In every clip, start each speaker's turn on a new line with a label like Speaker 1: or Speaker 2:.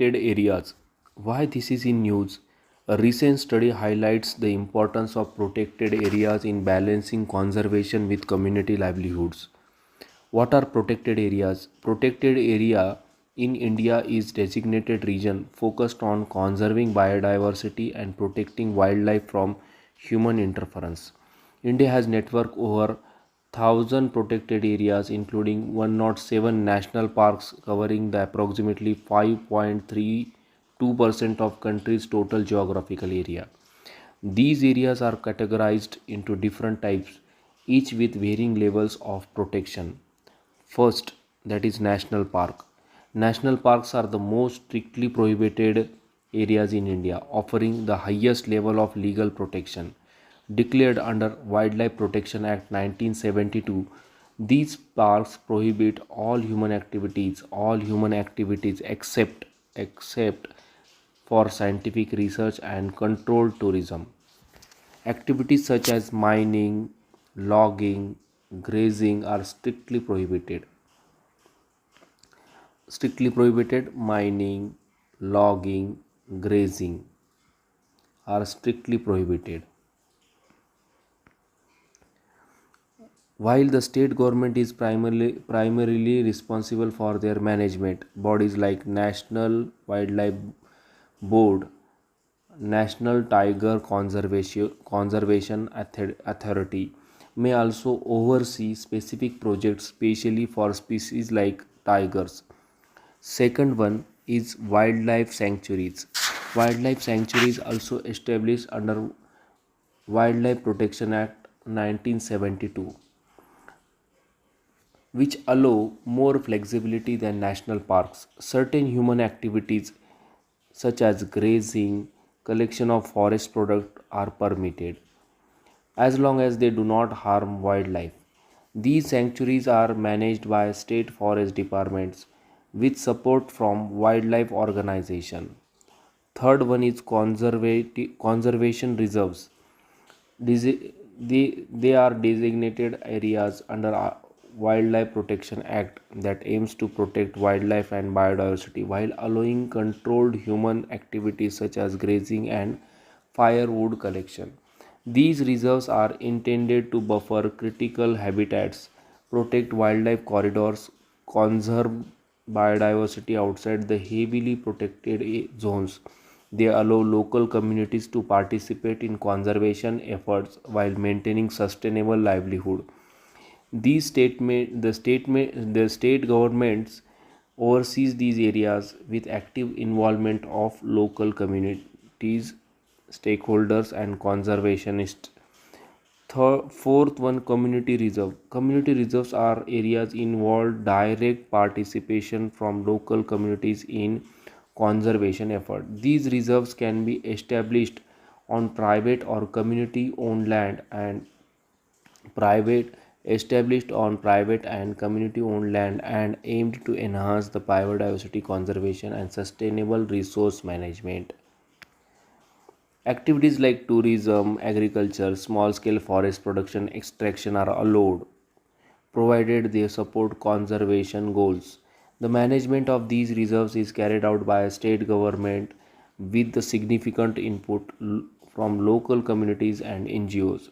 Speaker 1: Areas. Why this is in news? A recent study highlights the importance of protected areas in balancing conservation with community livelihoods. What are protected areas? Protected area in India is designated region focused on conserving biodiversity and protecting wildlife from human interference. India has network over 1,000 protected areas including 107 national parks covering the approximately 5.32% of country's total geographical area. These areas are categorized into different types, each with varying levels of protection. First, that is national park. National parks are the most strictly prohibited areas in India, offering the highest level of legal protection. Declared under Wildlife Protection Act 1972, these parks prohibit all human activities except for scientific research and controlled tourism. Activities such as mining, logging, grazing are strictly prohibited. Mining, logging, grazing are strictly prohibited. While the state government is primarily responsible for their management, bodies like National Wildlife Board, National Tiger Conservation Authority may also oversee specific projects specially for species like tigers. Second one is wildlife sanctuaries. Wildlife sanctuaries also established under Wildlife Protection Act 1972, which allow more flexibility than national parks. Certain human activities such as grazing, collection of forest product are permitted as long as they do not harm wildlife. These sanctuaries are managed by state forest departments with support from wildlife organization. Third one is conservation reserves. They are designated areas under Wildlife Protection Act that aims to protect wildlife and biodiversity while allowing controlled human activities such as grazing and firewood collection. These reserves are intended to buffer critical habitats, protect wildlife corridors, conserve biodiversity outside the heavily protected zones. They allow local communities to participate in conservation efforts while maintaining sustainable livelihood. The state governments oversees these areas with active involvement of local communities, stakeholders, and conservationists. Fourth one, community reserve. Community reserves are areas involved direct participation from local communities in conservation effort. These reserves can be established on private or community owned land and private private and community owned land and aimed to enhance the biodiversity conservation and sustainable resource management. Activities like tourism, agriculture, small scale forest production, extraction are allowed provided they support conservation goals. The management of these reserves is carried out by a state government with the significant input from local communities and NGOs.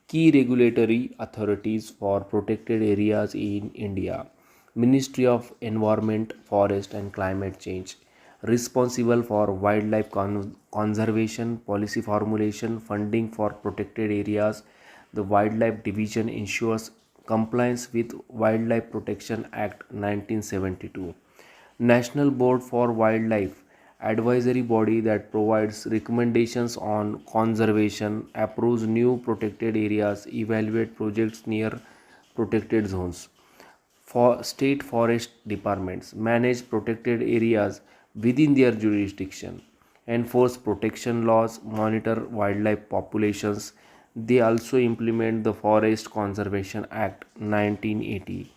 Speaker 1: Key regulatory authorities for protected areas in India: Ministry of Environment, Forest and Climate Change, responsible for wildlife conservation, policy formulation, funding for protected areas. The Wildlife Division ensures compliance with Wildlife Protection Act 1972. National Board for Wildlife, advisory body that provides recommendations on conservation, approves new protected areas, evaluate projects near protected zones. For state forest departments manage protected areas within their jurisdiction, enforce protection laws, monitor wildlife populations. They also implement the Forest Conservation Act 1980.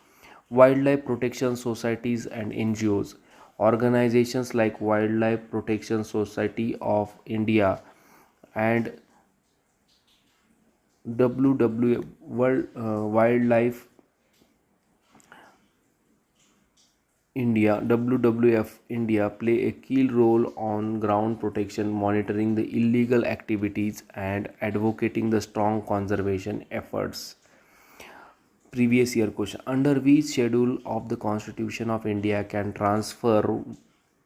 Speaker 1: Wildlife protection societies and NGOs. Organizations like Wildlife Protection Society of India and WWF Wildlife India, WWF India play a key role on ground protection, monitoring the illegal activities and advocating the strong conservation efforts. Previous year question: under which schedule of the Constitution of India can transfer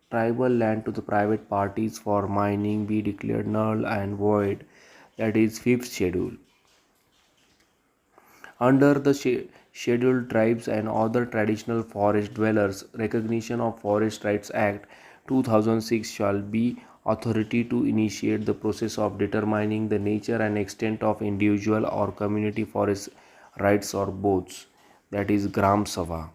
Speaker 1: tribal land to the private parties for mining be declared null and void? That is fifth schedule. Under the Scheduled Tribes and Other Traditional Forest Dwellers Recognition of Forest Rights Act 2006 shall be authority to initiate the process of determining the nature and extent of individual or community forest rights or both. That is Gram Sabha.